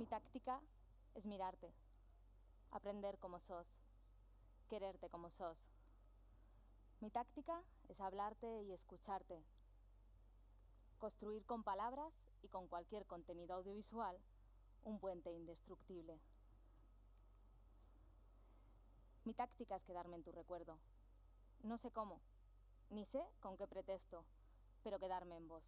táctica es mirarte, aprender como sos, quererte como sos. Mi táctica es hablarte y escucharte, construir con palabras y con cualquier contenido audiovisual un puente indestructible. Mi táctica es quedarme en tu recuerdo. No sé cómo, ni sé con qué pretexto, pero quedarme en vos.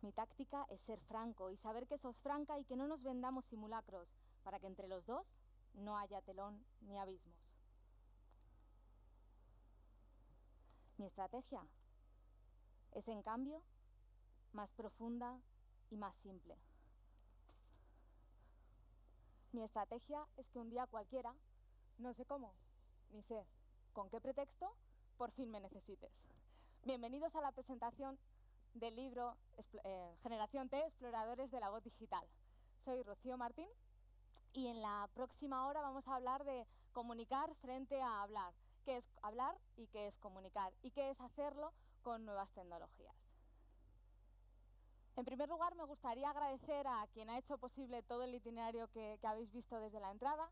Mi táctica es ser franco y saber que sos franca y que no nos vendamos simulacros para que entre los dos no haya telón ni abismos. Mi estrategia es, en cambio, más profunda y más simple. Mi estrategia es que un día cualquiera, no sé cómo, ni sé con qué pretexto, por fin me necesites. Bienvenidos a la presentación del libro Generación T, Exploradores de la Voz Digital. Soy Rocío Martín y en la próxima hora vamos a hablar de comunicar frente a hablar. ¿Qué es hablar y qué es comunicar? ¿Y qué es hacerlo con nuevas tecnologías? En primer lugar, me gustaría agradecer a quien ha hecho posible todo el itinerario que habéis visto desde la entrada.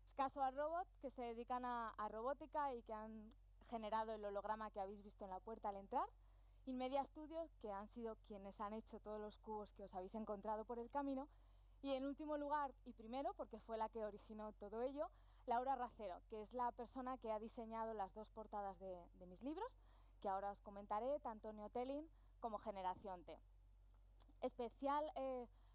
Es Casual Robot, que se dedican a robótica y que han generado el holograma que habéis visto en la puerta al entrar. Inmedia Studios, que han sido quienes han hecho todos los cubos que os habéis encontrado por el camino. Y en último lugar, y primero, porque fue la que originó todo ello, Laura Racero, que es la persona que ha diseñado las dos portadas de mis libros, que ahora os comentaré, tanto Neotelin como Generación T. Especial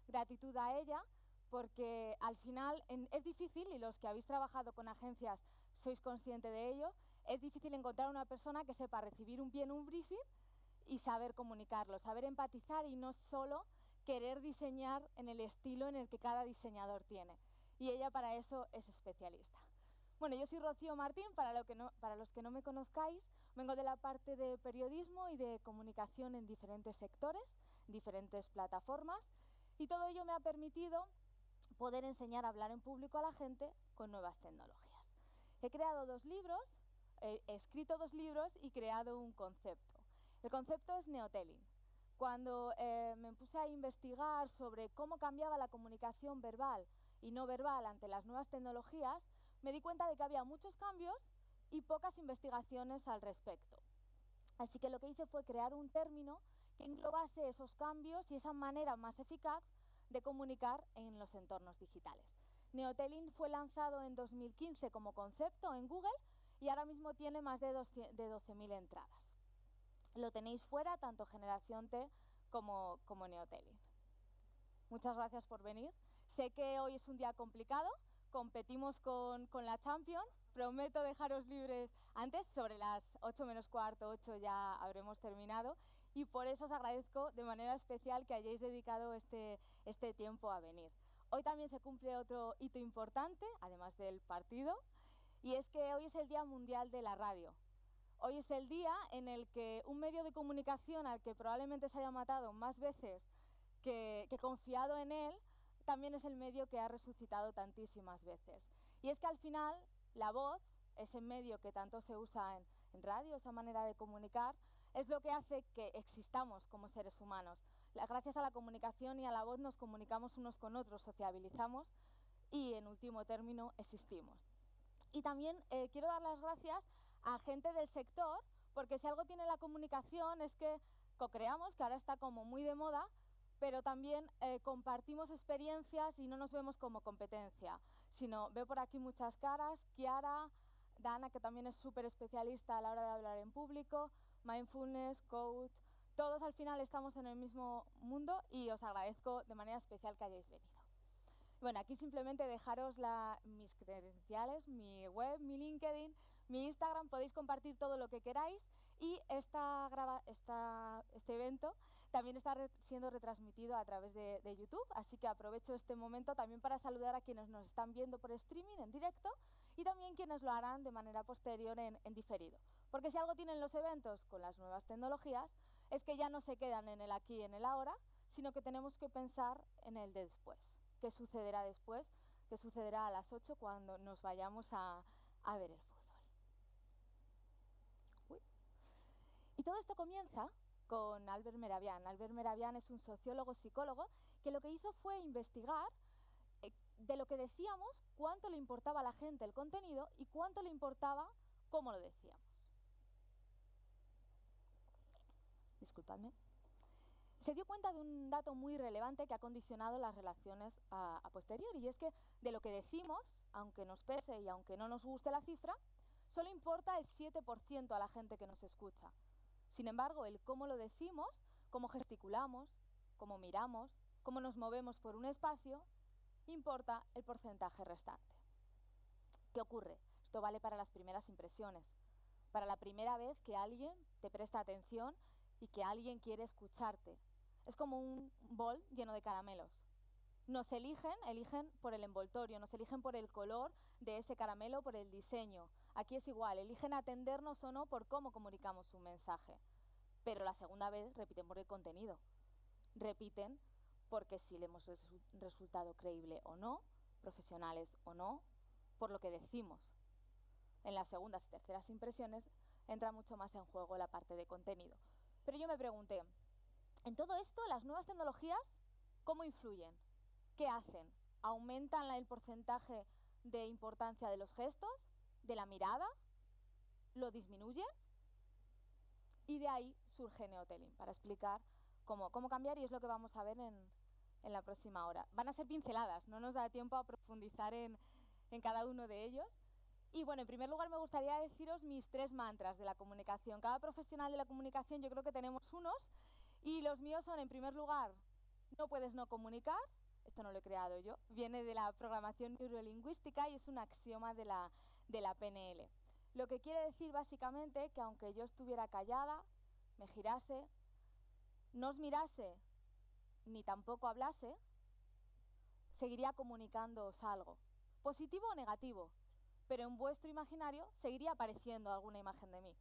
gratitud a ella, porque al final es difícil, y los que habéis trabajado con agencias sois conscientes de ello, es difícil encontrar una persona que sepa recibir bien un briefing y saber comunicarlo, saber empatizar y no solo querer diseñar en el estilo en el que cada diseñador tiene. Y ella para eso es especialista. Bueno, yo soy Rocío Martín, para los que no me conozcáis, vengo de la parte de periodismo y de comunicación en diferentes sectores, diferentes plataformas, y todo ello me ha permitido poder enseñar a hablar en público a la gente con nuevas tecnologías. He creado 2 libros, he escrito 2 libros y creado un concepto. El concepto es Neotelin. Cuando me puse a investigar sobre cómo cambiaba la comunicación verbal y no verbal ante las nuevas tecnologías, me di cuenta de que había muchos cambios y pocas investigaciones al respecto. Así que lo que hice fue crear un término que englobase esos cambios y esa manera más eficaz de comunicar en los entornos digitales. Neotelin fue lanzado en 2015 como concepto en Google y ahora mismo tiene más de 12.000 entradas. Lo tenéis fuera, tanto Generación T como Neotelin. Muchas gracias por venir. Sé que hoy es un día complicado, competimos con la Champions. Prometo dejaros libres antes, sobre las 8 menos cuarto, 8 ya habremos terminado. Y por eso os agradezco de manera especial que hayáis dedicado este tiempo a venir. Hoy también se cumple otro hito importante, además del partido, y es que hoy es el Día Mundial de la Radio. Hoy es el día en el que un medio de comunicación al que probablemente se haya matado más veces que confiado en él, también es el medio que ha resucitado tantísimas veces. Y es que al final la voz, ese medio que tanto se usa en radio, esa manera de comunicar, es lo que hace que existamos como seres humanos. Gracias a la comunicación y a la voz nos comunicamos unos con otros, sociabilizamos y, en último término, existimos. Y también quiero dar las gracias a gente del sector, porque si algo tiene la comunicación es que co-creamos, que ahora está como muy de moda, pero también compartimos experiencias y no nos vemos como competencia, sino veo por aquí muchas caras, Kiara, Dana, que también es súper especialista a la hora de hablar en público, mindfulness, coach, todos al final estamos en el mismo mundo y os agradezco de manera especial que hayáis venido. Bueno, aquí simplemente dejaros mis credenciales, mi web, mi LinkedIn, mi Instagram, podéis compartir todo lo que queráis y este evento también está siendo retransmitido a través de YouTube, así que aprovecho este momento también para saludar a quienes nos están viendo por streaming en directo y también quienes lo harán de manera posterior en diferido. Porque si algo tienen los eventos con las nuevas tecnologías es que ya no se quedan en el aquí y en el ahora, sino que tenemos que pensar en el de después. ¿Qué sucederá después? ¿Qué sucederá a las 8 cuando nos vayamos a ver el fútbol? Uy. Y todo esto comienza con Albert Mehrabian. Albert Mehrabian es un sociólogo psicólogo que lo que hizo fue investigar de lo que decíamos, cuánto le importaba a la gente el contenido y cuánto le importaba cómo lo decíamos. Disculpadme. Se dio cuenta de un dato muy relevante que ha condicionado las relaciones a posteriori, y es que de lo que decimos, aunque nos pese y aunque no nos guste la cifra, solo importa el 7% a la gente que nos escucha. Sin embargo, el cómo lo decimos, cómo gesticulamos, cómo miramos, cómo nos movemos por un espacio, importa el porcentaje restante. ¿Qué ocurre? Esto vale para las primeras impresiones, para la primera vez que alguien te presta atención y que alguien quiere escucharte. Es como un bol lleno de caramelos. Nos eligen por el envoltorio, nos eligen por el color de ese caramelo, por el diseño. Aquí es igual, eligen atendernos o no por cómo comunicamos un mensaje. Pero la segunda vez repiten por el contenido. Repiten porque si le hemos resultado creíble o no, profesionales o no, por lo que decimos. En las segundas y terceras impresiones entra mucho más en juego la parte de contenido. Pero yo me pregunté, en todo esto, las nuevas tecnologías, ¿cómo influyen? ¿Qué hacen? ¿Aumentan el porcentaje de importancia de los gestos, de la mirada? ¿Lo disminuyen? Y de ahí surge Neotelling, para explicar cómo cambiar, y es lo que vamos a ver en la próxima hora. Van a ser pinceladas, no nos da tiempo a profundizar en cada uno de ellos. Y bueno, en primer lugar me gustaría deciros mis 3 mantras de la comunicación. Cada profesional de la comunicación yo creo que tenemos unos, y los míos son, en primer lugar, no puedes no comunicar. Esto no lo he creado yo, viene de la programación neurolingüística y es un axioma de la PNL. Lo que quiere decir básicamente que aunque yo estuviera callada, me girase, no os mirase ni tampoco hablase, seguiría comunicándoos algo, positivo o negativo, pero en vuestro imaginario seguiría apareciendo alguna imagen de mí,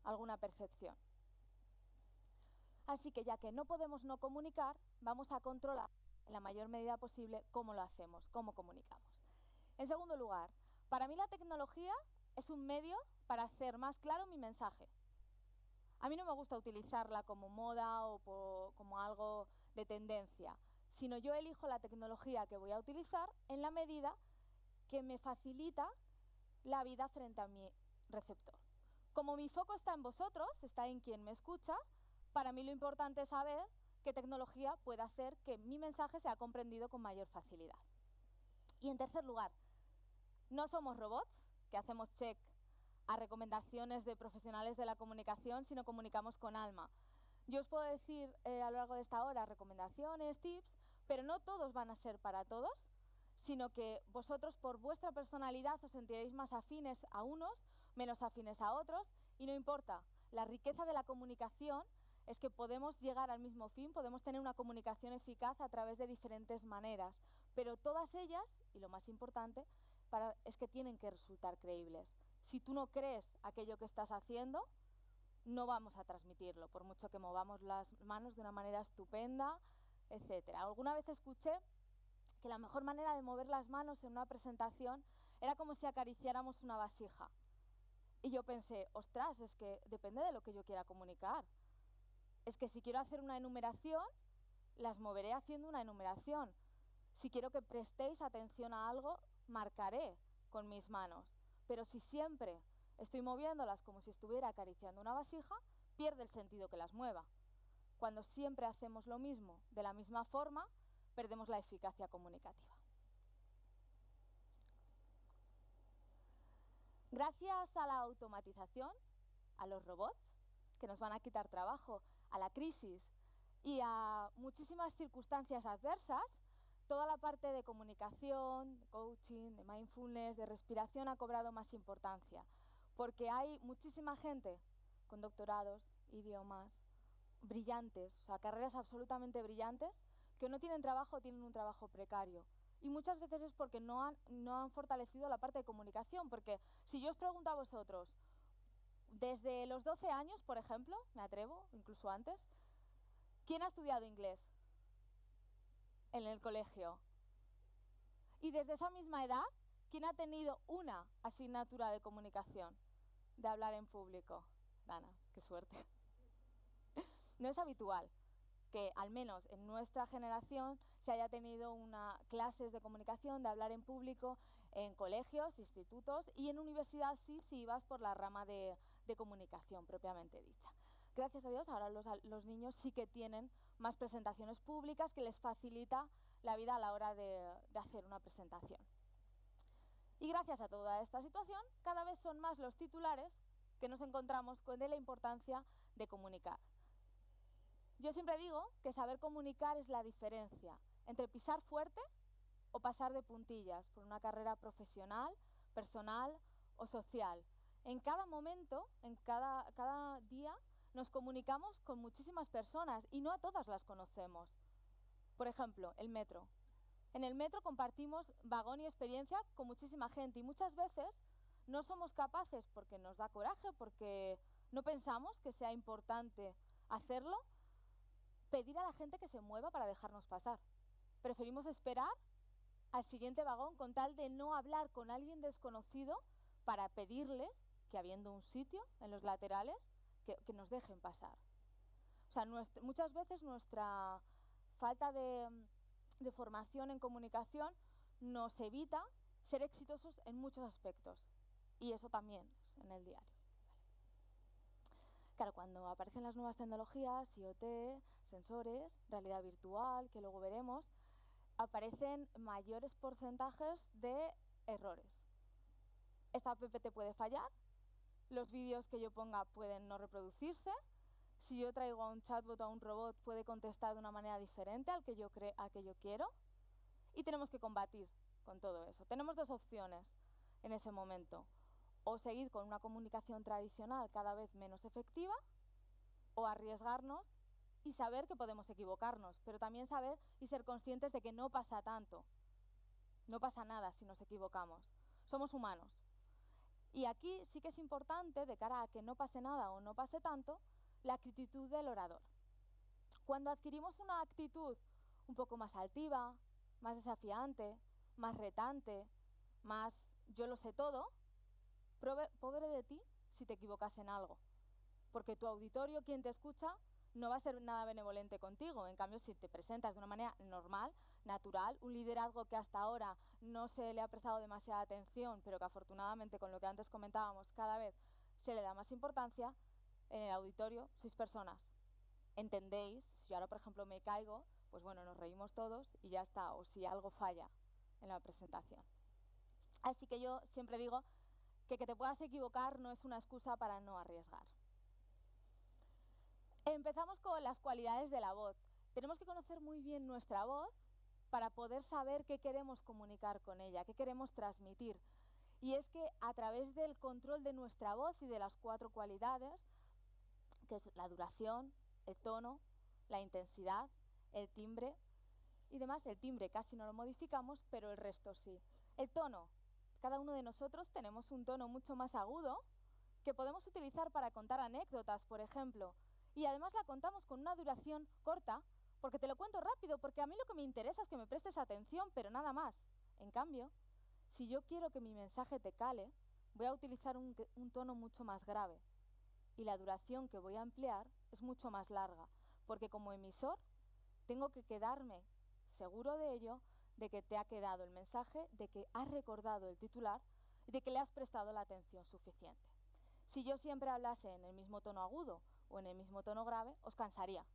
alguna percepción. Así que ya que no podemos no comunicar, vamos a controlar en la mayor medida posible cómo lo hacemos, cómo comunicamos. En segundo lugar, para mí la tecnología es un medio para hacer más claro mi mensaje. A mí no me gusta utilizarla como moda o como algo de tendencia, sino yo elijo la tecnología que voy a utilizar en la medida que me facilita la vida frente a mi receptor. Como mi foco está en vosotros, está en quien me escucha, para mí lo importante es saber qué tecnología puede hacer que mi mensaje sea comprendido con mayor facilidad. Y en tercer lugar, no somos robots que hacemos check a recomendaciones de profesionales de la comunicación, sino comunicamos con alma. Yo os puedo decir a lo largo de esta hora recomendaciones, tips, pero no todos van a ser para todos, sino que vosotros por vuestra personalidad os sentiréis más afines a unos, menos afines a otros, y no importa. La riqueza de la comunicación es que podemos llegar al mismo fin, podemos tener una comunicación eficaz a través de diferentes maneras, pero todas ellas, y lo más importante, es que tienen que resultar creíbles. Si tú no crees aquello que estás haciendo, no vamos a transmitirlo, por mucho que movamos las manos de una manera estupenda, etc. Alguna vez escuché que la mejor manera de mover las manos en una presentación era como si acariciáramos una vasija. Y yo pensé, ostras, es que depende de lo que yo quiera comunicar. Es que si quiero hacer una enumeración, las moveré haciendo una enumeración. Si quiero que prestéis atención a algo, marcaré con mis manos. Pero si siempre estoy moviéndolas como si estuviera acariciando una vasija, pierde el sentido que las mueva. Cuando siempre hacemos lo mismo de la misma forma, perdemos la eficacia comunicativa. Gracias a la automatización, a los robots, que nos van a quitar trabajo, a la crisis y a muchísimas circunstancias adversas, toda la parte de comunicación, de coaching, de mindfulness, de respiración ha cobrado más importancia, porque hay muchísima gente con doctorados, idiomas, brillantes, o sea, carreras absolutamente brillantes, que no tienen trabajo o tienen un trabajo precario. Y muchas veces es porque no han fortalecido la parte de comunicación, porque si yo os pregunto a vosotros, desde los 12 años, por ejemplo, me atrevo, incluso antes, ¿quién ha estudiado inglés en el colegio? Y desde esa misma edad, ¿quién ha tenido una asignatura de comunicación, de hablar en público? Dana, qué suerte. No es habitual que, al menos en nuestra generación, se haya tenido clases de comunicación, de hablar en público, en colegios, institutos y en universidad sí, si ibas por la rama de comunicación propiamente dicha. Gracias a Dios, ahora los niños sí que tienen más presentaciones públicas que les facilita la vida a la hora de hacer una presentación. Y gracias a toda esta situación, cada vez son más los titulares que nos encontramos con de la importancia de comunicar. Yo siempre digo que saber comunicar es la diferencia entre pisar fuerte o pasar de puntillas por una carrera profesional, personal o social. En cada momento, en cada día, nos comunicamos con muchísimas personas y no a todas las conocemos. Por ejemplo, el metro. En el metro compartimos vagón y experiencia con muchísima gente y muchas veces no somos capaces, porque nos da coraje, porque no pensamos que sea importante hacerlo, pedir a la gente que se mueva para dejarnos pasar. Preferimos esperar al siguiente vagón con tal de no hablar con alguien desconocido para pedirle que, habiendo un sitio en los laterales, que nos dejen pasar. O sea, muchas veces nuestra falta de formación en comunicación nos evita ser exitosos en muchos aspectos. Y eso también es en el diario. Claro, cuando aparecen las nuevas tecnologías, IoT, sensores, realidad virtual, que luego veremos, aparecen mayores porcentajes de errores. Esta app te puede fallar, los vídeos que yo ponga pueden no reproducirse, si yo traigo a un chatbot o a un robot puede contestar de una manera diferente al que yo quiero, y tenemos que combatir con todo eso. Tenemos dos opciones en ese momento: o seguir con una comunicación tradicional cada vez menos efectiva, o arriesgarnos y saber que podemos equivocarnos, pero también saber y ser conscientes de que no pasa tanto, no pasa nada si nos equivocamos. Somos humanos. Y aquí sí que es importante, de cara a que no pase nada o no pase tanto, la actitud del orador. Cuando adquirimos una actitud un poco más altiva, más desafiante, más retante, más yo lo sé todo, pobre de ti si te equivocas en algo, porque tu auditorio, quien te escucha, no va a ser nada benevolente contigo. En cambio, si te presentas de una manera normal, natural, un liderazgo que hasta ahora no se le ha prestado demasiada atención, pero que afortunadamente, con lo que antes comentábamos, cada vez se le da más importancia, en el auditorio 6 personas. ¿Entendéis? Si yo ahora, por ejemplo, me caigo, pues bueno, nos reímos todos y ya está, o si algo falla en la presentación. Así que yo siempre digo que te puedas equivocar no es una excusa para no arriesgar. Empezamos con las cualidades de la voz. Tenemos que conocer muy bien nuestra voz para poder saber qué queremos comunicar con ella, qué queremos transmitir. Y es que a través del control de nuestra voz y de las 4 cualidades, que es la duración, el tono, la intensidad, el timbre y demás, el timbre casi no lo modificamos, pero el resto sí. El tono, cada uno de nosotros tenemos un tono mucho más agudo que podemos utilizar para contar anécdotas, por ejemplo, y además la contamos con una duración corta, porque te lo cuento rápido, porque a mí lo que me interesa es que me prestes atención, pero nada más. En cambio, si yo quiero que mi mensaje te cale, voy a utilizar un tono mucho más grave, y la duración que voy a emplear es mucho más larga, porque como emisor tengo que quedarme seguro de ello, de que te ha quedado el mensaje, de que has recordado el titular y de que le has prestado la atención suficiente. Si yo siempre hablase en el mismo tono agudo o en el mismo tono grave, os cansaría.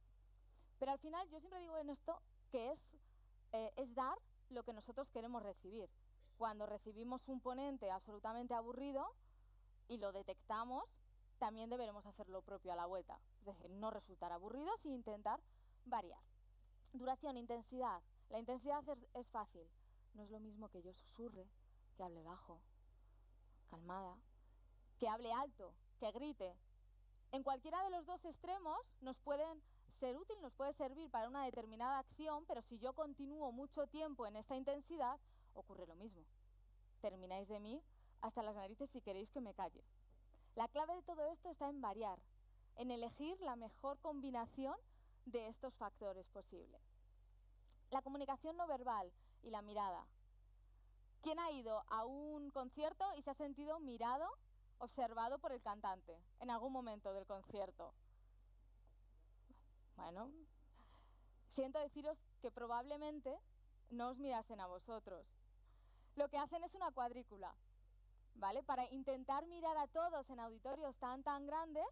Pero al final yo siempre digo en esto que es dar lo que nosotros queremos recibir. Cuando recibimos un ponente absolutamente aburrido y lo detectamos, también deberemos hacer lo propio a la vuelta. Es decir, no resultar aburridos e intentar variar. Duración, intensidad. La intensidad es fácil. No es lo mismo que yo susurre, que hable bajo, calmada, que hable alto, que grite. En cualquiera de los dos extremos nos pueden ser útil, nos puede servir para una determinada acción, pero si yo continúo mucho tiempo en esta intensidad, ocurre lo mismo. Termináis de mí hasta las narices si queréis que me calle. La clave de todo esto está en variar, en elegir la mejor combinación de estos factores posible. La comunicación no verbal y la mirada. ¿Quién ha ido a un concierto y se ha sentido mirado, observado por el cantante en algún momento del concierto? Bueno, siento deciros que probablemente no os mirasen a vosotros. Lo que hacen es una cuadrícula, ¿vale? Para intentar mirar a todos en auditorios tan grandes,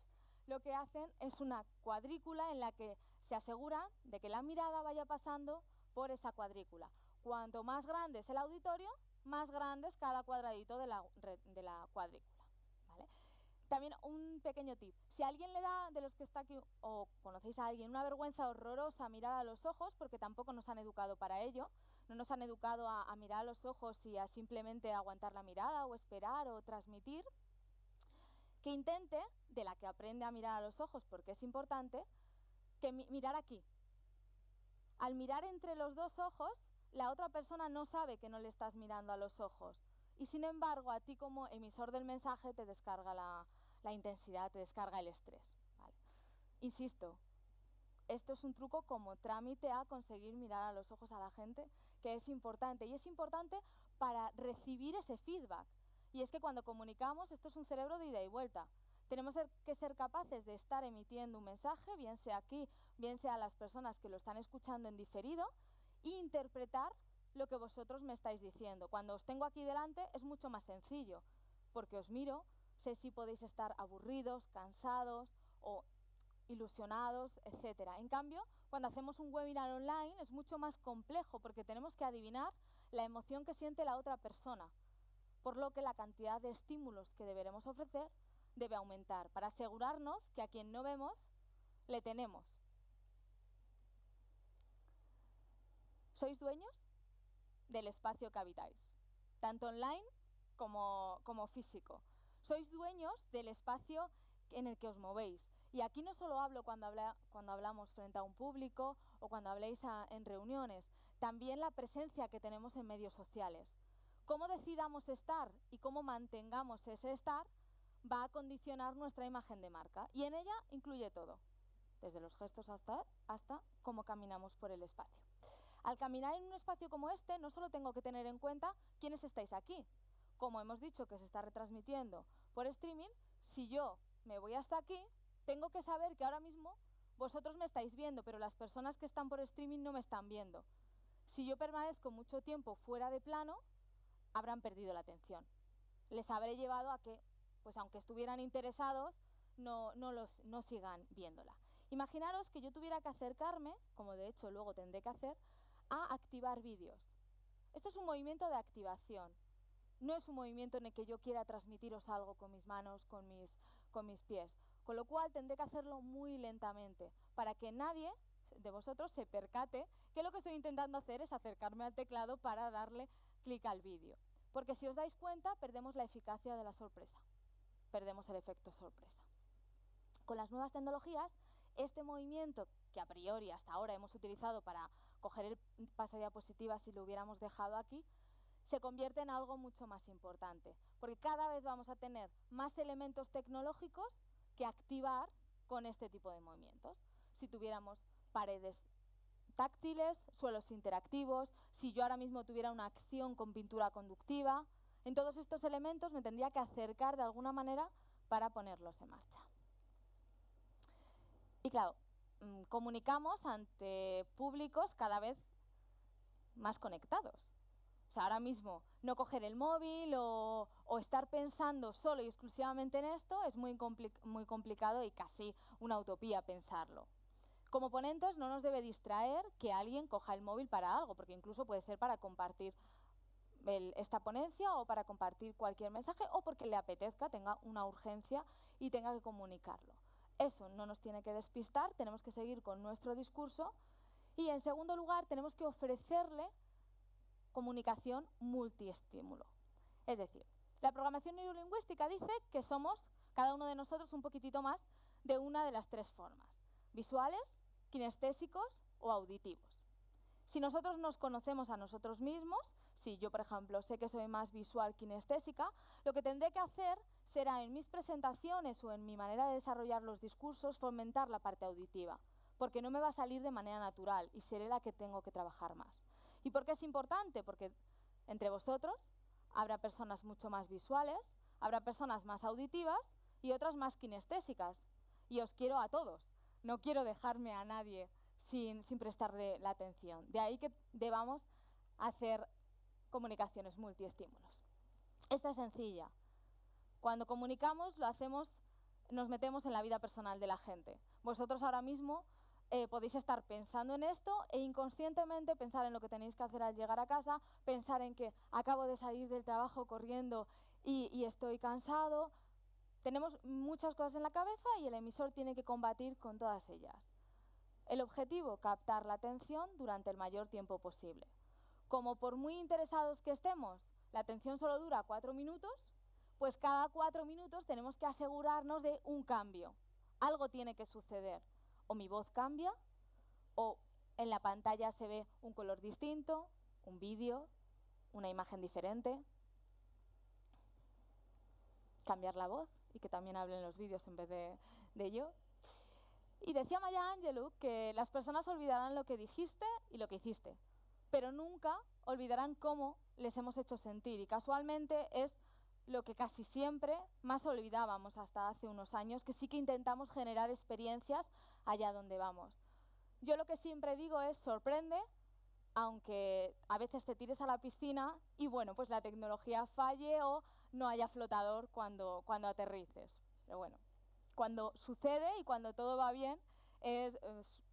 lo que hacen es una cuadrícula en la que se asegura de que la mirada vaya pasando por esa cuadrícula. Cuanto más grande es el auditorio, más grande es cada cuadradito de la cuadrícula, ¿vale? También un pequeño tip. Si a alguien le da, de los que está aquí, o conocéis a alguien, una vergüenza horrorosa mirar a los ojos, porque tampoco nos han educado para ello, no nos han educado a mirar a los ojos y a simplemente aguantar la mirada o esperar o transmitir, que intente, de la que aprende a mirar a los ojos, porque es importante, que mirar aquí. Al mirar entre los dos ojos, la otra persona no sabe que no le estás mirando a los ojos. Y sin embargo, a ti como emisor del mensaje te descarga la intensidad, te descarga el estrés, ¿vale? Insisto, esto es un truco como trámite a conseguir mirar a los ojos a la gente, que es importante. Y es importante para recibir ese feedback. Y es que cuando comunicamos, esto es un cerebro de ida y vuelta. Tenemos que ser capaces de estar emitiendo un mensaje, bien sea aquí, bien sea a las personas que lo están escuchando en diferido, e interpretar lo que vosotros me estáis diciendo. Cuando os tengo aquí delante es mucho más sencillo, porque os miro, sé si podéis estar aburridos, cansados o ilusionados, etc. En cambio, cuando hacemos un webinar online es mucho más complejo, porque tenemos que adivinar la emoción que siente la otra persona, por lo que la cantidad de estímulos que deberemos ofrecer debe aumentar, para asegurarnos que a quien no vemos, le tenemos. ¿Sois dueños del espacio que habitáis, tanto online como físico? Sois dueños del espacio en el que os movéis. Y aquí no solo hablo cuando hablamos frente a un público o cuando habléis en reuniones, también la presencia que tenemos en medios sociales. Cómo decidamos estar y cómo mantengamos ese estar va a condicionar nuestra imagen de marca. Y en ella incluye todo, desde los gestos hasta cómo caminamos por el espacio. Al caminar en un espacio como este, no solo tengo que tener en cuenta quiénes estáis aquí. Como hemos dicho que se está retransmitiendo por streaming, si yo me voy hasta aquí, tengo que saber que ahora mismo vosotros me estáis viendo, pero las personas que están por streaming no me están viendo. Si yo permanezco mucho tiempo fuera de plano, habrán perdido la atención. Les habré llevado a que, pues aunque estuvieran interesados, no sigan viéndola. Imaginaros que yo tuviera que acercarme, como de hecho luego tendré que hacer, a activar vídeos. Esto es un movimiento de activación. No es un movimiento en el que yo quiera transmitiros algo con mis manos, con mis pies. Con lo cual tendré que hacerlo muy lentamente, para que nadie de vosotros se percate que lo que estoy intentando hacer es acercarme al teclado para darle clic al vídeo. Porque si os dais cuenta, perdemos la eficacia de la sorpresa. Perdemos el efecto sorpresa. Con las nuevas tecnologías, este movimiento que a priori hasta ahora hemos utilizado para coger el pasadiapositivas si lo hubiéramos dejado aquí, se convierte en algo mucho más importante, porque cada vez vamos a tener más elementos tecnológicos que activar con este tipo de movimientos. Si tuviéramos paredes táctiles, suelos interactivos, si yo ahora mismo tuviera una acción con pintura conductiva, en todos estos elementos me tendría que acercar de alguna manera para ponerlos en marcha. Y claro, comunicamos ante públicos cada vez más conectados. O sea, ahora mismo no coger el móvil o estar pensando solo y exclusivamente en esto es muy complicado y casi una utopía pensarlo. Como ponentes no nos debe distraer que alguien coja el móvil para algo, porque incluso puede ser para compartir esta ponencia o para compartir cualquier mensaje o porque le apetezca, tenga una urgencia y tenga que comunicarlo. Eso no nos tiene que despistar, tenemos que seguir con nuestro discurso y en segundo lugar tenemos que ofrecerle comunicación multiestímulo. Es decir, la programación neurolingüística dice que somos, cada uno de nosotros, un poquitito más de una de las tres formas: visuales, kinestésicos o auditivos. Si nosotros nos conocemos a nosotros mismos, si yo, por ejemplo, sé que soy más visual kinestésica, lo que tendré que hacer será en mis presentaciones o en mi manera de desarrollar los discursos fomentar la parte auditiva, porque no me va a salir de manera natural y seré la que tengo que trabajar más. ¿Y por qué es importante? Porque entre vosotros habrá personas mucho más visuales, habrá personas más auditivas y otras más kinestésicas. Y os quiero a todos. no quiero dejarme a nadie sin prestarle la atención. De ahí que debamos hacer comunicaciones multiestímulos. Esta es sencilla. Cuando comunicamos, nos metemos en la vida personal de la gente. Vosotros ahora mismo podéis estar pensando en esto e inconscientemente pensar en lo que tenéis que hacer al llegar a casa, pensar en que acabo de salir del trabajo corriendo y estoy cansado. Tenemos muchas cosas en la cabeza y el emisor tiene que combatir con todas ellas. El objetivo, captar la atención durante el mayor tiempo posible. Como por muy interesados que estemos, la atención solo dura 4 minutos, pues cada 4 minutos tenemos que asegurarnos de un cambio. Algo tiene que suceder. O mi voz cambia, o en la pantalla se ve un color distinto, un vídeo, una imagen diferente. Cambiar la voz y que también hablen los vídeos en vez de yo. Y decía Maya Angelou que las personas olvidarán lo que dijiste y lo que hiciste, pero nunca olvidarán cómo les hemos hecho sentir. Y casualmente es lo que casi siempre más olvidábamos hasta hace unos años, que sí que intentamos generar experiencias allá donde vamos. Yo lo que siempre digo es sorprende, aunque a veces te tires a la piscina y bueno, pues la tecnología falle o no haya flotador cuando aterrices. Pero bueno, cuando sucede y cuando todo va bien es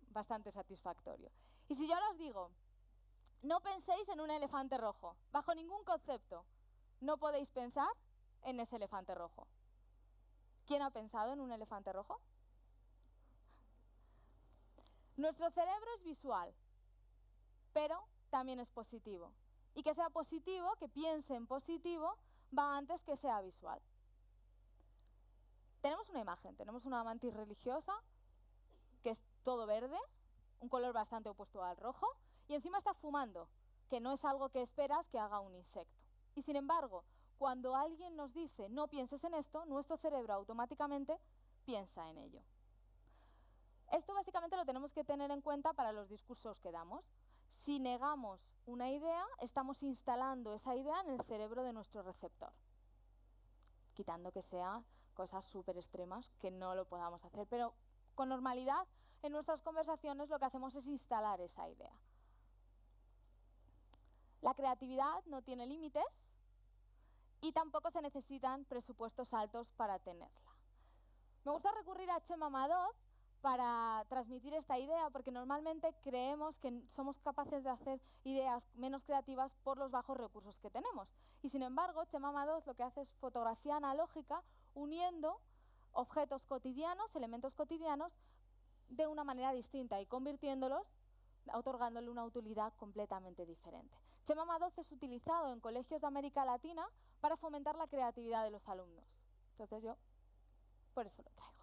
bastante satisfactorio. Y si yo ahora os digo, no penséis en un elefante rojo, bajo ningún concepto, no podéis pensar en ese elefante rojo. ¿Quién ha pensado en un elefante rojo? Nuestro cerebro es visual, pero también es positivo. Y que sea positivo, que piense en positivo, va antes que sea visual. Tenemos una imagen, tenemos una mantis religiosa, que es todo verde, un color bastante opuesto al rojo, y encima está fumando, que no es algo que esperas que haga un insecto. Y sin embargo, cuando alguien nos dice no pienses en esto, nuestro cerebro automáticamente piensa en ello. Esto básicamente lo tenemos que tener en cuenta para los discursos que damos. Si negamos una idea, estamos instalando esa idea en el cerebro de nuestro receptor, quitando que sean cosas súper extremas que no lo podamos hacer, pero con normalidad en nuestras conversaciones lo que hacemos es instalar esa idea. La creatividad no tiene límites y tampoco se necesitan presupuestos altos para tenerla. Me gusta recurrir a Chema Madoz para transmitir esta idea, porque normalmente creemos que somos capaces de hacer ideas menos creativas por los bajos recursos que tenemos. Y sin embargo, Chema Madoz lo que hace es fotografía analógica uniendo objetos cotidianos, elementos cotidianos, de una manera distinta y convirtiéndolos, otorgándole una utilidad completamente diferente. Chema Madoz es utilizado en colegios de América Latina para fomentar la creatividad de los alumnos. Entonces yo, por eso lo traigo.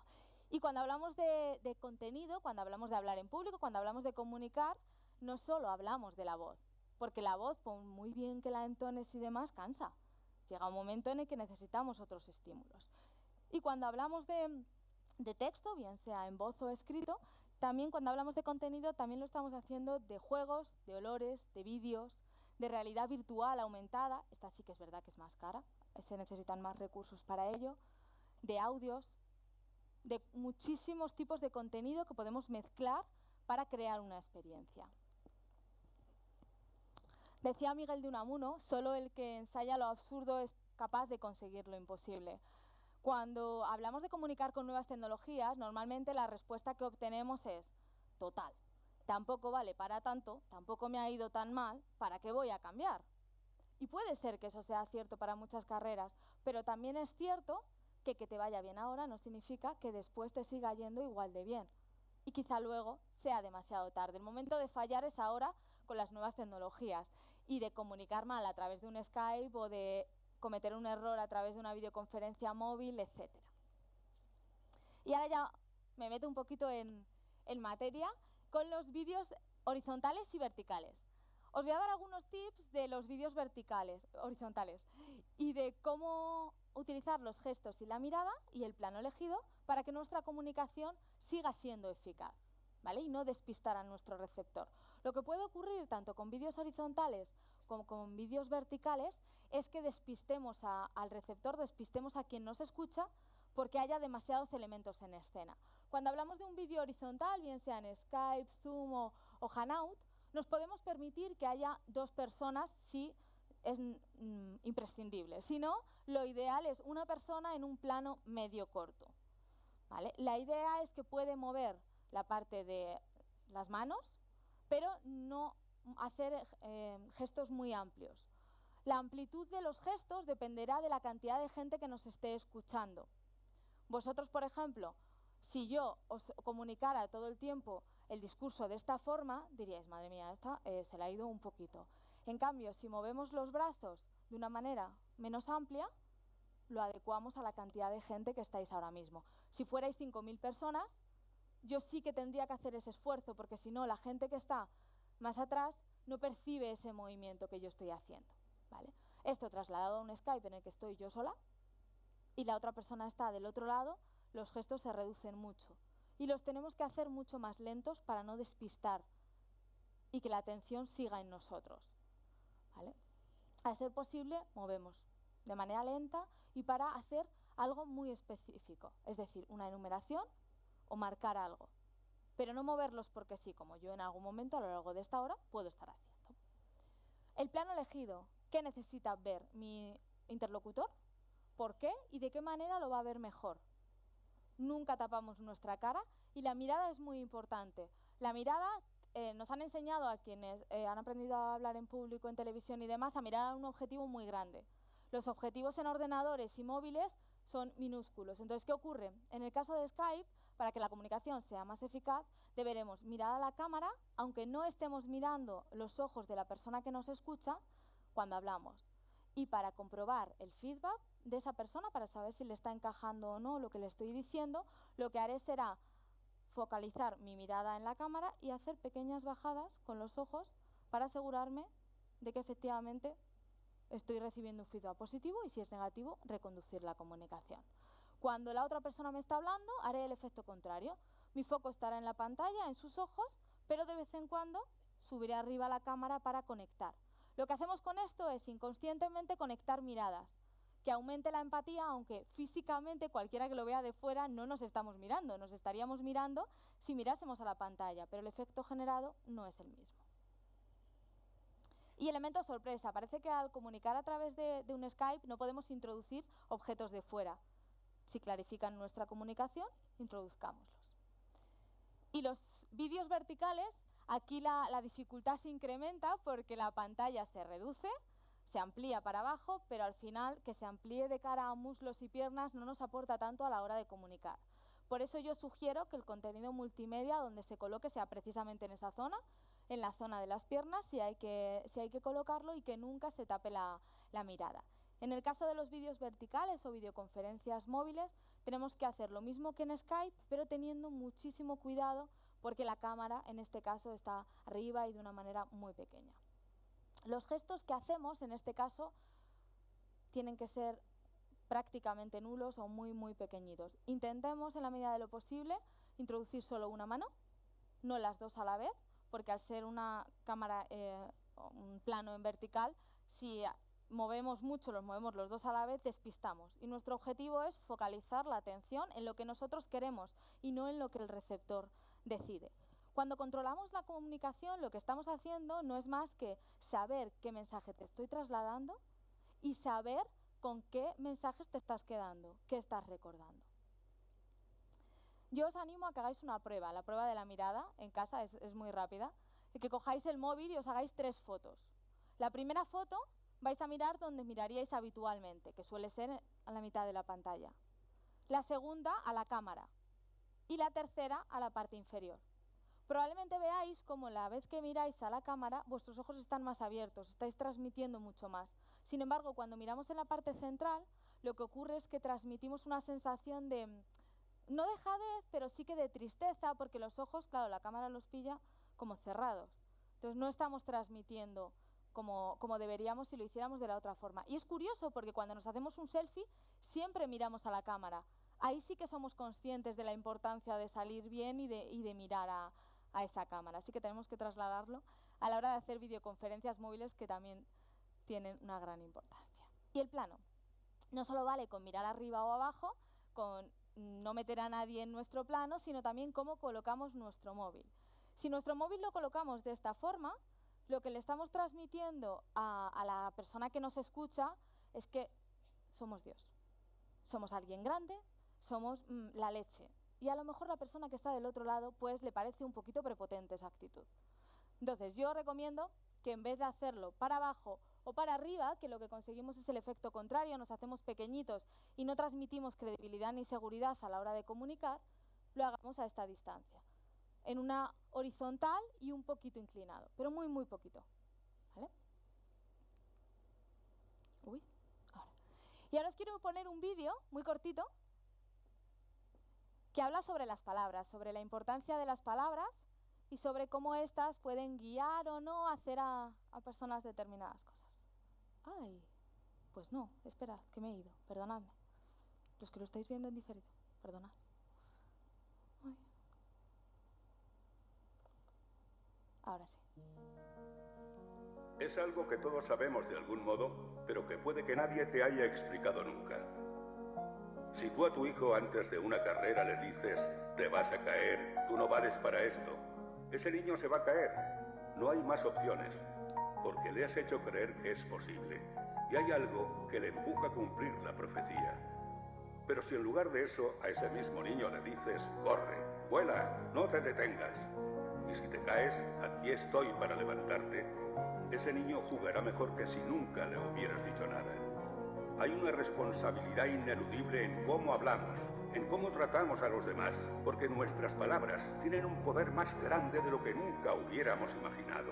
Y cuando hablamos de contenido, cuando hablamos de hablar en público, cuando hablamos de comunicar, no solo hablamos de la voz, porque la voz, por muy bien que la entones y demás, cansa. Llega un momento en el que necesitamos otros estímulos. Y cuando hablamos de texto, bien sea en voz o escrito, también cuando hablamos de contenido, también lo estamos haciendo de juegos, de olores, de vídeos, de realidad virtual aumentada, esta sí que es verdad que es más cara, se necesitan más recursos para ello, de audios, de muchísimos tipos de contenido que podemos mezclar para crear una experiencia. Decía Miguel de Unamuno, solo el que ensaya lo absurdo es capaz de conseguir lo imposible. Cuando hablamos de comunicar con nuevas tecnologías, normalmente la respuesta que obtenemos es total. Tampoco vale para tanto, tampoco me ha ido tan mal, ¿para qué voy a cambiar? Y puede ser que eso sea cierto para muchas carreras, pero también es cierto que te vaya bien ahora no significa que después te siga yendo igual de bien. Y quizá luego sea demasiado tarde. El momento de fallar es ahora con las nuevas tecnologías y de comunicar mal a través de un Skype o de cometer un error a través de una videoconferencia móvil, etc. Y ahora ya me meto un poquito en materia con los vídeos horizontales y verticales. Os voy a dar algunos tips de los vídeos horizontales, y de cómo utilizar los gestos y la mirada y el plano elegido para que nuestra comunicación siga siendo eficaz, ¿vale? Y no despistar a nuestro receptor. Lo que puede ocurrir tanto con vídeos horizontales como con vídeos verticales es que despistemos al receptor, despistemos a quien nos escucha, porque haya demasiados elementos en escena. Cuando hablamos de un vídeo horizontal, bien sea en Skype, Zoom o Hangout, nos podemos permitir que haya 2 personas si es imprescindible. Si no, lo ideal es una persona en un plano medio corto, ¿vale? La idea es que puede mover la parte de las manos, pero no hacer gestos muy amplios. La amplitud de los gestos dependerá de la cantidad de gente que nos esté escuchando. Vosotros, por ejemplo, si yo os comunicara todo el tiempo el discurso de esta forma, diríais, madre mía, esta se le ha ido un poquito. En cambio, si movemos los brazos de una manera menos amplia, lo adecuamos a la cantidad de gente que estáis ahora mismo. Si fuerais 5.000 personas, yo sí que tendría que hacer ese esfuerzo, porque si no, la gente que está más atrás no percibe ese movimiento que yo estoy haciendo, ¿vale? Esto trasladado a un Skype en el que estoy yo sola y la otra persona está del otro lado, los gestos se reducen mucho y los tenemos que hacer mucho más lentos para no despistar y que la atención siga en nosotros, ¿vale? A ser posible, movemos de manera lenta y para hacer algo muy específico, es decir, una enumeración o marcar algo, pero no moverlos porque sí, como yo en algún momento a lo largo de esta hora puedo estar haciendo. El plano elegido, ¿qué necesita ver mi interlocutor? ¿Por qué y de qué manera lo va a ver mejor? Nunca tapamos nuestra cara y la mirada es muy importante. La mirada, nos han enseñado a quienes han aprendido a hablar en público, en televisión y demás, a mirar a un objetivo muy grande. Los objetivos en ordenadores y móviles son minúsculos. Entonces, ¿qué ocurre? En el caso de Skype, para que la comunicación sea más eficaz, deberemos mirar a la cámara, aunque no estemos mirando los ojos de la persona que nos escucha cuando hablamos. Y para comprobar el feedback de esa persona, para saber si le está encajando o no lo que le estoy diciendo, lo que haré será focalizar mi mirada en la cámara y hacer pequeñas bajadas con los ojos para asegurarme de que efectivamente estoy recibiendo un feedback positivo y si es negativo, reconducir la comunicación. Cuando la otra persona me está hablando, haré el efecto contrario. Mi foco estará en la pantalla, en sus ojos, pero de vez en cuando subiré arriba la cámara para conectar. Lo que hacemos con esto es inconscientemente conectar miradas, que aumente la empatía, aunque físicamente cualquiera que lo vea de fuera no nos estamos mirando, nos estaríamos mirando si mirásemos a la pantalla, pero el efecto generado no es el mismo. Y elemento sorpresa, parece que al comunicar a través de un Skype no podemos introducir objetos de fuera. Si clarifican nuestra comunicación, introduzcámoslos. Y los vídeos verticales, aquí la dificultad se incrementa porque la pantalla se reduce, se amplía para abajo, pero al final que se amplíe de cara a muslos y piernas no nos aporta tanto a la hora de comunicar. Por eso yo sugiero que el contenido multimedia donde se coloque sea precisamente en esa zona, en la zona de las piernas, si hay que colocarlo, y que nunca se tape la mirada. En el caso de los vídeos verticales o videoconferencias móviles, tenemos que hacer lo mismo que en Skype, pero teniendo muchísimo cuidado porque la cámara en este caso está arriba y de una manera muy pequeña. Los gestos que hacemos en este caso tienen que ser prácticamente nulos o muy, muy pequeñitos. Intentemos en la medida de lo posible introducir solo una mano, no las dos a la vez, porque al ser una cámara, un plano en vertical, si movemos mucho, los movemos los dos a la vez, despistamos. Y nuestro objetivo es focalizar la atención en lo que nosotros queremos y no en lo que el receptor decide. Cuando controlamos la comunicación, lo que estamos haciendo no es más que saber qué mensaje te estoy trasladando y saber con qué mensajes te estás quedando, qué estás recordando. Yo os animo a que hagáis una prueba, la prueba de la mirada en casa es muy rápida, y que cojáis el móvil y os hagáis 3 fotos. La primera foto vais a mirar donde miraríais habitualmente, que suele ser a la mitad de la pantalla. La segunda a la cámara y la tercera a la parte inferior. Probablemente veáis como la vez que miráis a la cámara vuestros ojos están más abiertos, estáis transmitiendo mucho más. Sin embargo, cuando miramos en la parte central, lo que ocurre es que transmitimos una sensación de, no dejadez, pero sí que de tristeza, porque los ojos, claro, la cámara los pilla como cerrados. Entonces no estamos transmitiendo como deberíamos si lo hiciéramos de la otra forma. Y es curioso porque cuando nos hacemos un selfie siempre miramos a la cámara. Ahí sí que somos conscientes de la importancia de salir bien y de mirar a esa cámara. Así que tenemos que trasladarlo a la hora de hacer videoconferencias móviles, que también tienen una gran importancia. Y el plano. No solo vale con mirar arriba o abajo, con no meter a nadie en nuestro plano, sino también cómo colocamos nuestro móvil. Si nuestro móvil lo colocamos de esta forma, lo que le estamos transmitiendo a la persona que nos escucha es que somos Dios. Somos alguien grande, somos la leche. Y a lo mejor la persona que está del otro lado pues le parece un poquito prepotente esa actitud. Entonces yo recomiendo que en vez de hacerlo para abajo o para arriba, que lo que conseguimos es el efecto contrario, nos hacemos pequeñitos y no transmitimos credibilidad ni seguridad a la hora de comunicar, lo hagamos a esta distancia, en una horizontal y un poquito inclinado, pero muy, muy poquito. ¿Vale? Ahora. Y ahora os quiero poner un vídeo muy cortito que habla sobre las palabras, sobre la importancia de las palabras y sobre cómo éstas pueden guiar o no hacer a personas determinadas cosas. ¡Ay! Pues no, esperad, que me he ido, perdonadme. Los que lo estáis viendo en diferido, perdonad. Ay. Ahora sí. Es algo que todos sabemos de algún modo, pero que puede que nadie te haya explicado nunca. Si tú a tu hijo antes de una carrera le dices, te vas a caer, tú no vales para esto, ese niño se va a caer. No hay más opciones, porque le has hecho creer que es posible. Y hay algo que le empuja a cumplir la profecía. Pero si en lugar de eso a ese mismo niño le dices, corre, vuela, no te detengas, y si te caes, aquí estoy para levantarte, ese niño jugará mejor que si nunca le hubieras dicho nada. Hay una responsabilidad ineludible en cómo hablamos, en cómo tratamos a los demás, porque nuestras palabras tienen un poder más grande de lo que nunca hubiéramos imaginado.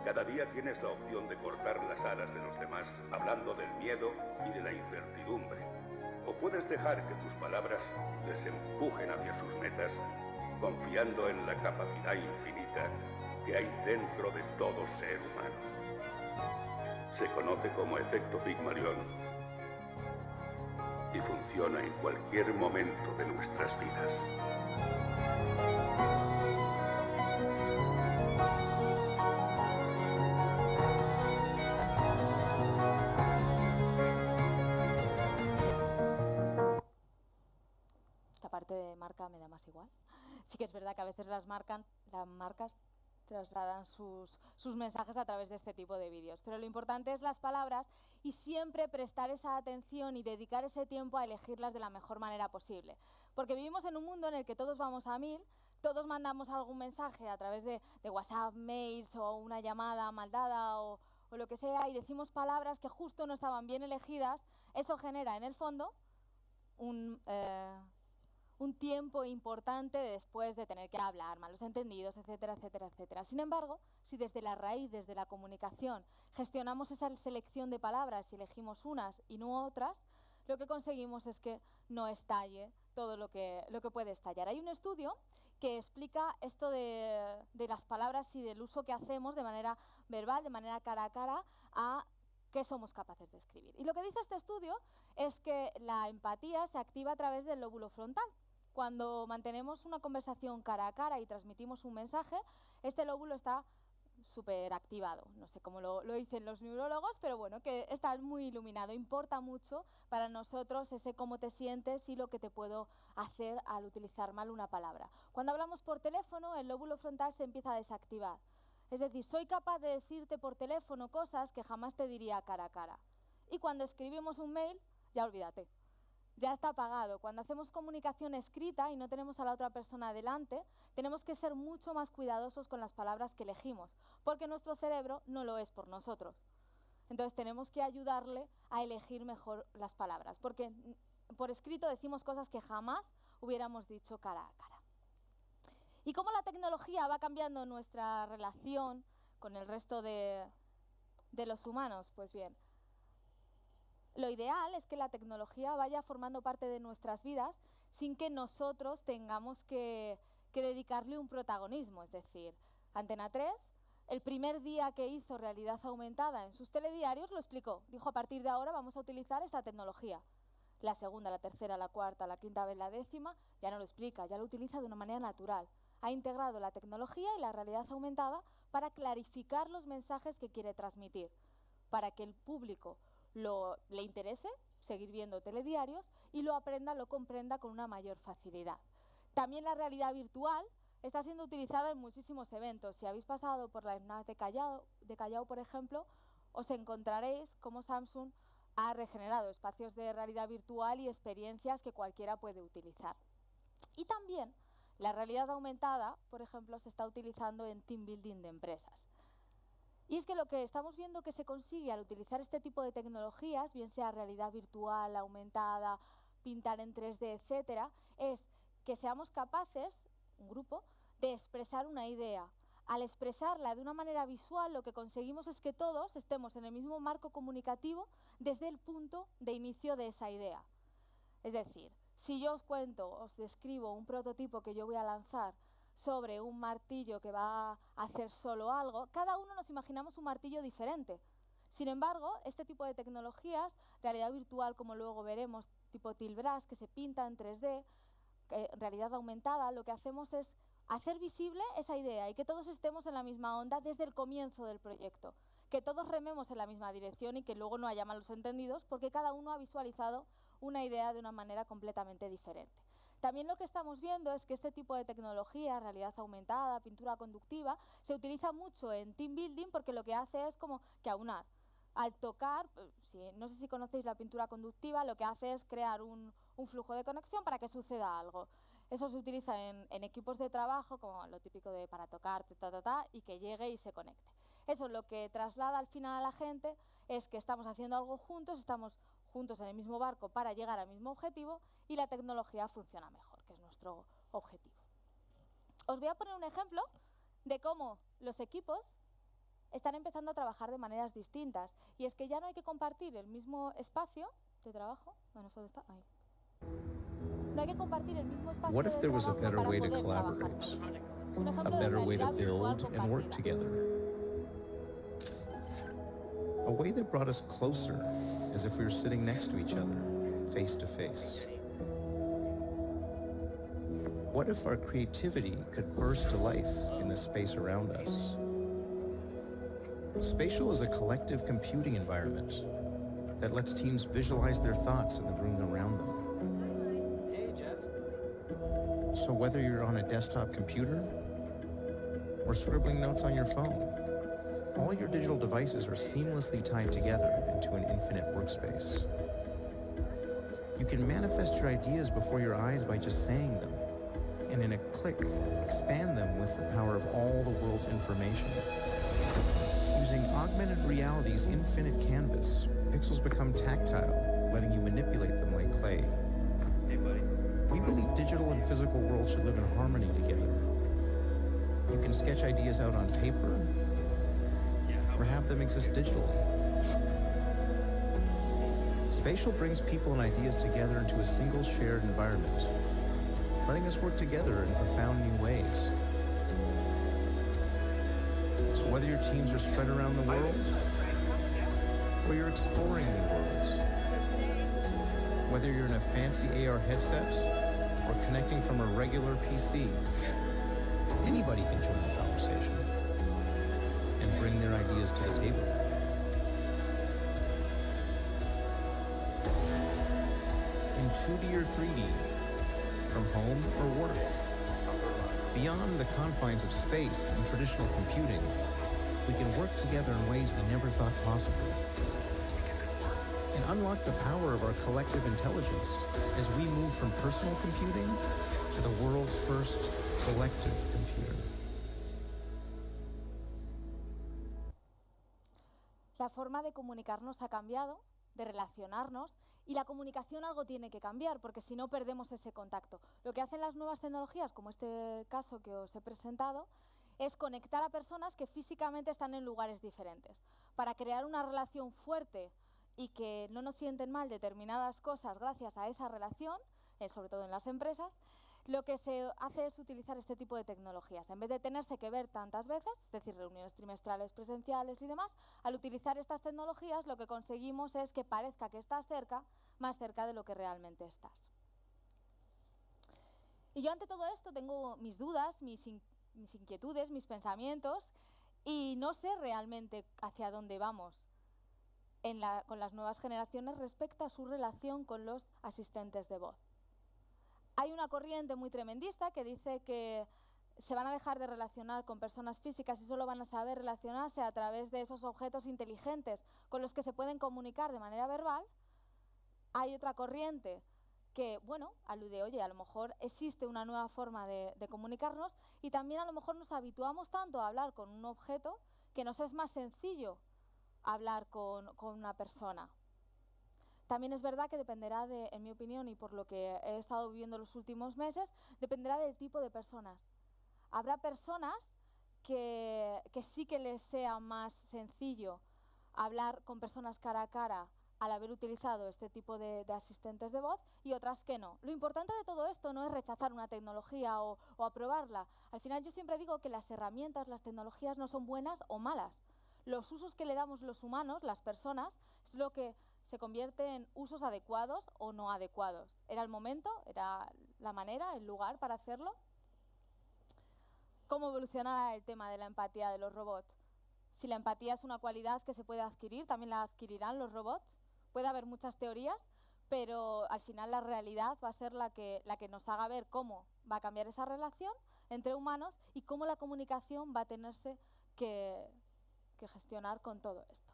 Cada día tienes la opción de cortar las alas de los demás, hablando del miedo y de la incertidumbre. O puedes dejar que tus palabras les empujen hacia sus metas, confiando en la capacidad infinita que hay dentro de todo ser humano. Se conoce como efecto Pigmalión y funciona en cualquier momento de nuestras vidas. Esta parte de marca me da más igual. Sí que es verdad que a veces las marcas trasladan sus mensajes a través de este tipo de vídeos. Pero lo importante es las palabras y siempre prestar esa atención y dedicar ese tiempo a elegirlas de la mejor manera posible. Porque vivimos en un mundo en el que todos vamos a 1000, todos mandamos algún mensaje a través de WhatsApp, mails o una llamada mal dada o lo que sea y decimos palabras que justo no estaban bien elegidas. Eso genera en el fondo un tiempo importante después de tener que hablar, malos entendidos, etcétera, etcétera, etcétera. Sin embargo, si desde la raíz, desde la comunicación, gestionamos esa selección de palabras y elegimos unas y no otras, lo que conseguimos es que no estalle todo lo que puede estallar. Hay un estudio que explica esto de las palabras y del uso que hacemos de manera verbal, de manera cara a cara, a qué somos capaces de escribir. Y lo que dice este estudio es que la empatía se activa a través del lóbulo frontal. Cuando mantenemos una conversación cara a cara y transmitimos un mensaje, este lóbulo está súper activado. No sé cómo lo dicen los neurólogos, pero bueno, que está muy iluminado. Importa mucho para nosotros ese cómo te sientes y lo que te puedo hacer al utilizar mal una palabra. Cuando hablamos por teléfono, el lóbulo frontal se empieza a desactivar. Es decir, soy capaz de decirte por teléfono cosas que jamás te diría cara a cara. Y cuando escribimos un mail, ya olvídate. Ya está apagado. Cuando hacemos comunicación escrita y no tenemos a la otra persona delante, tenemos que ser mucho más cuidadosos con las palabras que elegimos, porque nuestro cerebro no lo es por nosotros. Entonces tenemos que ayudarle a elegir mejor las palabras, porque por escrito decimos cosas que jamás hubiéramos dicho cara a cara. ¿Y cómo la tecnología va cambiando nuestra relación con el resto de los humanos? Pues bien, lo ideal es que la tecnología vaya formando parte de nuestras vidas sin que nosotros tengamos que dedicarle un protagonismo. Es decir, Antena 3, el primer día que hizo realidad aumentada en sus telediarios lo explicó. Dijo, a partir de ahora vamos a utilizar esta tecnología. La segunda, la tercera, la cuarta, la quinta vez, la décima, ya no lo explica, ya lo utiliza de una manera natural. Ha integrado la tecnología y la realidad aumentada para clarificar los mensajes que quiere transmitir, para que el público le interese, seguir viendo telediarios y lo aprenda, lo comprenda con una mayor facilidad. También la realidad virtual está siendo utilizada en muchísimos eventos. Si habéis pasado por la FNAC de Callao, por ejemplo, os encontraréis cómo Samsung ha regenerado espacios de realidad virtual y experiencias que cualquiera puede utilizar. Y también la realidad aumentada, por ejemplo, se está utilizando en team building de empresas. Y es que lo que estamos viendo que se consigue al utilizar este tipo de tecnologías, bien sea realidad virtual, aumentada, pintar en 3D, etcétera, es que seamos capaces, un grupo, de expresar una idea. Al expresarla de una manera visual, lo que conseguimos es que todos estemos en el mismo marco comunicativo desde el punto de inicio de esa idea. Es decir, si yo os cuento, os describo un prototipo que yo voy a lanzar sobre un martillo que va a hacer solo algo, cada uno nos imaginamos un martillo diferente. Sin embargo, este tipo de tecnologías, realidad virtual, como luego veremos, tipo Tilbras, que se pinta en 3D, realidad aumentada, lo que hacemos es hacer visible esa idea y que todos estemos en la misma onda desde el comienzo del proyecto, que todos rememos en la misma dirección y que luego no haya malos entendidos porque cada uno ha visualizado una idea de una manera completamente diferente. También lo que estamos viendo es que este tipo de tecnología, realidad aumentada, pintura conductiva, se utiliza mucho en team building porque lo que hace es como que aunar. Al tocar, no sé si conocéis la pintura conductiva, lo que hace es crear un flujo de conexión para que suceda algo. Eso se utiliza en equipos de trabajo, como lo típico de para tocar, y que llegue y se conecte. Eso lo que traslada al final a la gente es que estamos haciendo algo juntos, estamos juntos en el mismo barco para llegar al mismo objetivo y la tecnología funciona mejor, que es nuestro objetivo. Os voy a poner un ejemplo de cómo los equipos están empezando a trabajar de maneras distintas. Y es que ya no hay que compartir el mismo espacio de trabajo. Bueno, ¿dónde está? Ahí. No hay que compartir el mismo espacio What if there was a better way to trabajar. collaborate? Es un A ejemplo de better way to realidad virtual build and work compartida. together? A way that brought us closer, as if we were sitting next to each other, face to face. What if our creativity could burst to life in the space around us? Spatial is a collective computing environment that lets teams visualize their thoughts in the room around them. So whether you're on a desktop computer or scribbling notes on your phone, all your digital devices are seamlessly tied together into an infinite workspace. You can manifest your ideas before your eyes by just saying them, and in a click, expand them with the power of all the world's information. Using augmented reality's infinite canvas, pixels become tactile, letting you manipulate them like clay. We believe digital and physical worlds should live in harmony together. You can sketch ideas out on paper, or have them exist digitally. Spatial brings people and ideas together into a single shared environment, letting us work together in profound new ways. So whether your teams are spread around the world, or you're exploring new worlds, whether you're in a fancy AR headset or connecting from a regular PC, anybody can join the conversation and bring their ideas to the table. In 2D or 3D, from home or work, beyond the confines of space and traditional computing, we can work together in ways we never thought possible. And unlock the power of our collective intelligence as we move from personal computing to the world's first collective computer. La forma de comunicarnos ha cambiado, de relacionarnos, y la comunicación algo tiene que cambiar, porque si no perdemos ese contacto. Lo que hacen las nuevas tecnologías, como este caso que os he presentado, es conectar a personas que físicamente están en lugares diferentes, para crear una relación fuerte y que no nos sienten mal determinadas cosas gracias a esa relación, sobre todo en las empresas. Lo que se hace es utilizar este tipo de tecnologías. En vez de tenerse que ver tantas veces, es decir, reuniones trimestrales, presenciales y demás, al utilizar estas tecnologías lo que conseguimos es que parezca que estás cerca, más cerca de lo que realmente estás. Y yo ante todo esto tengo mis dudas, mis inquietudes, mis pensamientos, y no sé realmente hacia dónde vamos. con las nuevas generaciones respecto a su relación con los asistentes de voz. Hay una corriente muy tremendista que dice que se van a dejar de relacionar con personas físicas y solo van a saber relacionarse a través de esos objetos inteligentes con los que se pueden comunicar de manera verbal. Hay otra corriente que, bueno, alude, oye, a lo mejor existe una nueva forma de comunicarnos y también a lo mejor nos habituamos tanto a hablar con un objeto que nos es más sencillo hablar con una persona. También es verdad que dependerá de, en mi opinión y por lo que he estado viviendo los últimos meses, dependerá del tipo de personas. Habrá personas que sí que les sea más sencillo hablar con personas cara a cara al haber utilizado este tipo de asistentes de voz y otras que no. Lo importante de todo esto no es rechazar una tecnología o aprobarla. Al final yo siempre digo que las herramientas, las tecnologías no son buenas o malas. Los usos que le damos los humanos, las personas, es lo que se convierte en usos adecuados o no adecuados. Era el momento, era la manera, el lugar para hacerlo. ¿Cómo evolucionará el tema de la empatía de los robots? Si la empatía es una cualidad que se puede adquirir, también la adquirirán los robots. Puede haber muchas teorías, pero al final la realidad va a ser la que nos haga ver cómo va a cambiar esa relación entre humanos y cómo la comunicación va a tenerse que gestionar con todo esto.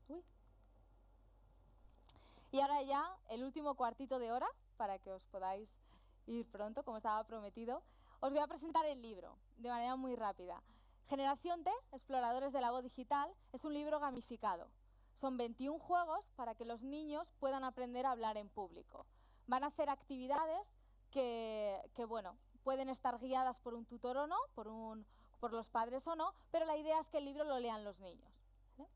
Uy. Y ahora ya el último cuartito de hora, para que os podáis ir pronto, como estaba prometido, os voy a presentar el libro de manera muy rápida. Generación T, Exploradores de la Voz Digital, es un libro gamificado. Son 21 juegos para que los niños puedan aprender a hablar en público. Van a hacer actividades que bueno, pueden estar guiadas por un tutor o no, por los padres o no, pero la idea es que el libro lo lean los niños. ¿Vale?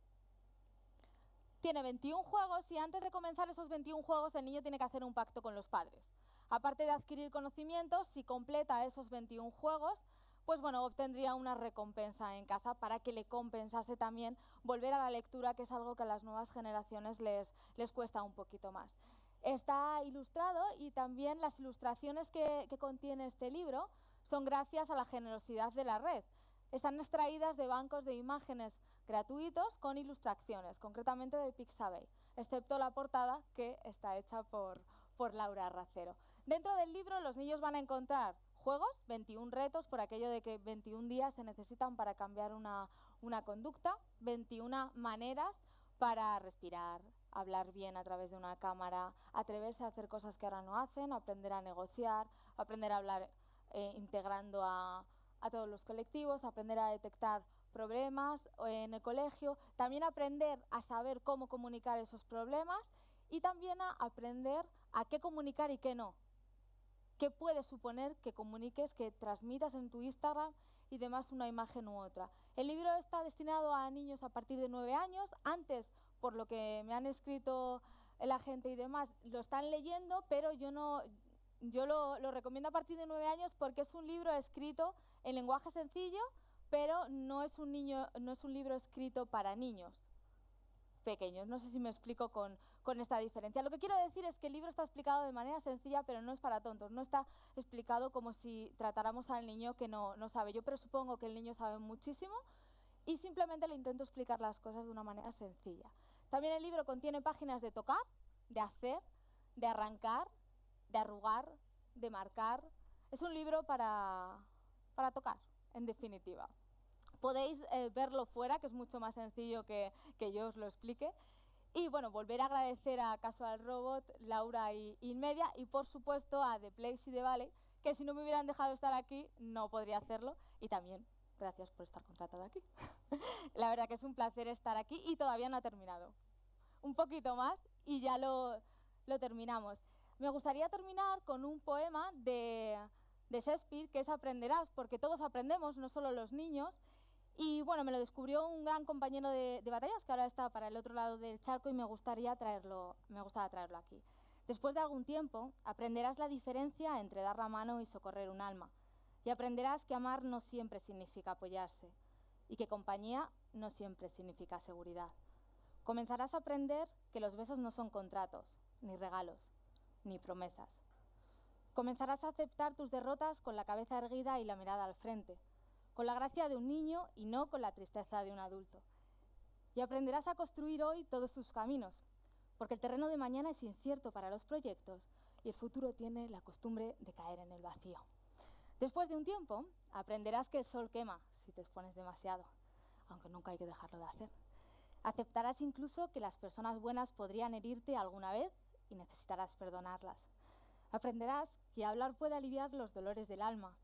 Tiene 21 juegos y antes de comenzar esos 21 juegos el niño tiene que hacer un pacto con los padres. Aparte de adquirir conocimientos, si completa esos 21 juegos, pues bueno, obtendría una recompensa en casa para que le compensase también volver a la lectura, que es algo que a las nuevas generaciones les cuesta un poquito más. Está ilustrado y también las ilustraciones que contiene este libro son gracias a la generosidad de la red. Están extraídas de bancos de imágenes gratuitos con ilustraciones, concretamente de Pixabay, excepto la portada que está hecha por Laura Racero. Dentro del libro los niños van a encontrar juegos, 21 retos, por aquello de que 21 días se necesitan para cambiar una conducta, 21 maneras para respirar, hablar bien a través de una cámara, atreverse a hacer cosas que ahora no hacen, aprender a negociar, aprender a hablar integrando a todos los colectivos, aprender a detectar problemas en el colegio, también aprender a saber cómo comunicar esos problemas y también a aprender a qué comunicar y qué no. ¿Qué puede suponer que comuniques, que transmitas en tu Instagram y demás una imagen u otra? El libro está destinado a niños a partir de 9 años. Antes, por lo que me han escrito la gente y demás, lo están leyendo, pero yo lo recomiendo a partir de 9 años porque es un libro escrito en lenguaje sencillo, pero no es un libro escrito para niños pequeños. No sé si me explico con esta diferencia. Lo que quiero decir es que el libro está explicado de manera sencilla, pero no es para tontos. No está explicado como si tratáramos al niño que no sabe. Yo presupongo que el niño sabe muchísimo y simplemente le intento explicar las cosas de una manera sencilla. También el libro contiene páginas de tocar, de hacer, de arrancar, de arrugar, de marcar. Es un libro para tocar, en definitiva. Podéis verlo fuera, que es mucho más sencillo que yo os lo explique. Y bueno, volver a agradecer a Casual Robot, Laura y Inmedia, y por supuesto a The Place y The Valley, que si no me hubieran dejado estar aquí no podría hacerlo. Y también gracias por estar contratado aquí. La verdad que es un placer estar aquí y todavía no ha terminado. Un poquito más y ya lo terminamos. Me gustaría terminar con un poema de Shakespeare, que es Aprenderás, porque todos aprendemos, no solo los niños. Y bueno, me lo descubrió un gran compañero de batallas que ahora está para el otro lado del charco y me gustaba traerlo aquí. Después de algún tiempo, aprenderás la diferencia entre dar la mano y socorrer un alma. Y aprenderás que amar no siempre significa apoyarse y que compañía no siempre significa seguridad. Comenzarás a aprender que los besos no son contratos, ni regalos, ni promesas. Comenzarás a aceptar tus derrotas con la cabeza erguida y la mirada al frente, con la gracia de un niño y no con la tristeza de un adulto. Y aprenderás a construir hoy todos tus caminos, porque el terreno de mañana es incierto para los proyectos y el futuro tiene la costumbre de caer en el vacío. Después de un tiempo, aprenderás que el sol quema si te expones demasiado, aunque nunca hay que dejarlo de hacer. Aceptarás incluso que las personas buenas podrían herirte alguna vez y necesitarás perdonarlas. Aprenderás que hablar puede aliviar los dolores del alma.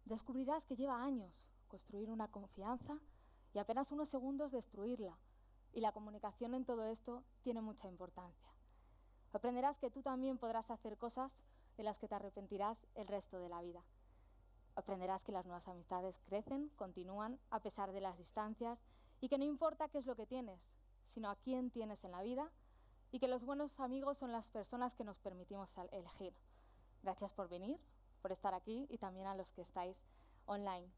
Descubrirás que lleva años construir una confianza y apenas unos segundos destruirla. Y la comunicación en todo esto tiene mucha importancia. Aprenderás que tú también podrás hacer cosas de las que te arrepentirás el resto de la vida. Aprenderás que las nuevas amistades crecen, continúan a pesar de las distancias y que no importa qué es lo que tienes, sino a quién tienes en la vida y que los buenos amigos son las personas que nos permitimos elegir. Gracias por venir, por estar aquí y también a los que estáis online.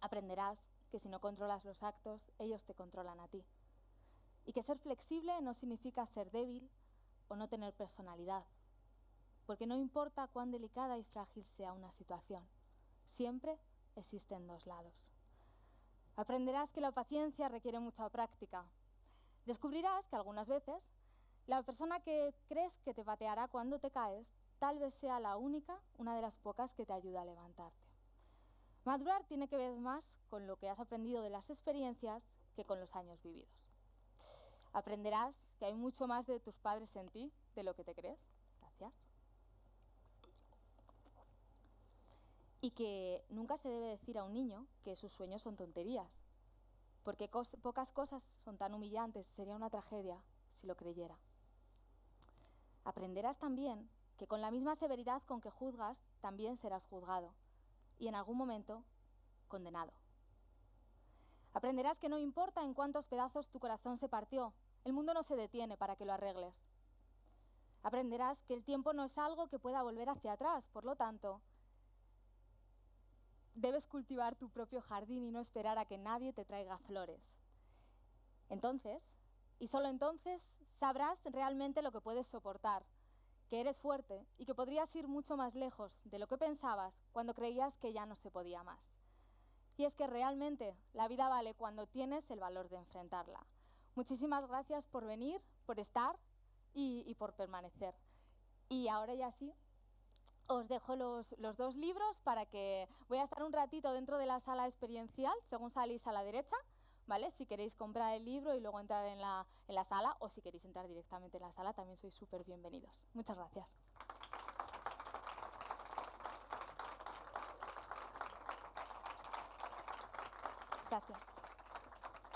Aprenderás que si no controlas los actos, ellos te controlan a ti. Y que ser flexible no significa ser débil o no tener personalidad, porque no importa cuán delicada y frágil sea una situación, siempre existen dos lados. Aprenderás que la paciencia requiere mucha práctica. Descubrirás que algunas veces la persona que crees que te pateará cuando te caes tal vez sea la única, una de las pocas que te ayuda a levantarte. Madurar tiene que ver más con lo que has aprendido de las experiencias que con los años vividos. Aprenderás que hay mucho más de tus padres en ti de lo que te crees. Gracias. Y que nunca se debe decir a un niño que sus sueños son tonterías, porque pocas cosas son tan humillantes, sería una tragedia si lo creyera. Aprenderás también que con la misma severidad con que juzgas, también serás juzgado y en algún momento condenado. Aprenderás que no importa en cuántos pedazos tu corazón se partió, el mundo no se detiene para que lo arregles. Aprenderás que el tiempo no es algo que pueda volver hacia atrás, por lo tanto, debes cultivar tu propio jardín y no esperar a que nadie te traiga flores. Entonces, y solo entonces, sabrás realmente lo que puedes soportar, que eres fuerte y que podrías ir mucho más lejos de lo que pensabas cuando creías que ya no se podía más. Y es que realmente la vida vale cuando tienes el valor de enfrentarla. Muchísimas gracias por venir, por estar y por permanecer. Y ahora ya sí, os dejo los dos libros para que voy a estar un ratito dentro de la sala experiencial, según salís a la derecha, ¿vale? Si queréis comprar el libro y luego entrar en la sala, o si queréis entrar directamente en la sala, también sois súper bienvenidos. Muchas gracias. Gracias.